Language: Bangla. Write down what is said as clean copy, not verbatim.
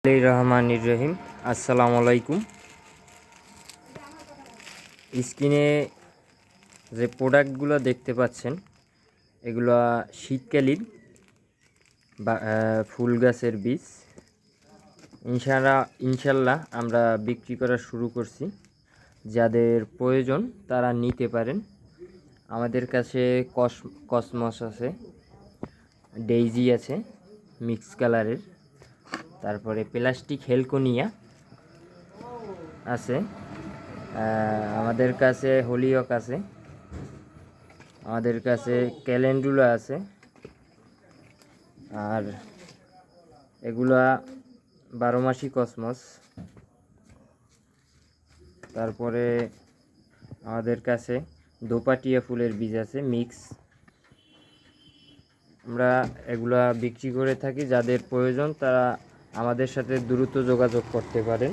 রহমানির রহিম। আসসালামু আলাইকুম। স্ক্রিনে যে প্রোডাক্টগুলো দেখতে পাচ্ছেন এগুলো শীতকালীন ফুল গাছের বীজ। ইনশাল্লাহ আমরা বিক্রি করা শুরু করছি। যাদের প্রয়োজন তারা নিতে পারেন। আমাদের কাছে কসমস আছে, ডেইজি আছে মিক্স কালারের, তারপরে প্লাস্টিক হেলকোনিয়া আছে, আমাদের কাছে হোলিওক আছে, আমাদের কাছে ক্যালেন্ডুলা আছে। আর এগুলা 12 মাসি কসমস। তারপরে আমাদের কাছে দোপাটিয়া ফুলের বীজ আছে মিক্স। আমরা এগুলা বিক্রি করে থাকি। যাদের প্রয়োজন তারা আমাদের সাথে দ্রুত যোগাযোগ করতে পারেন।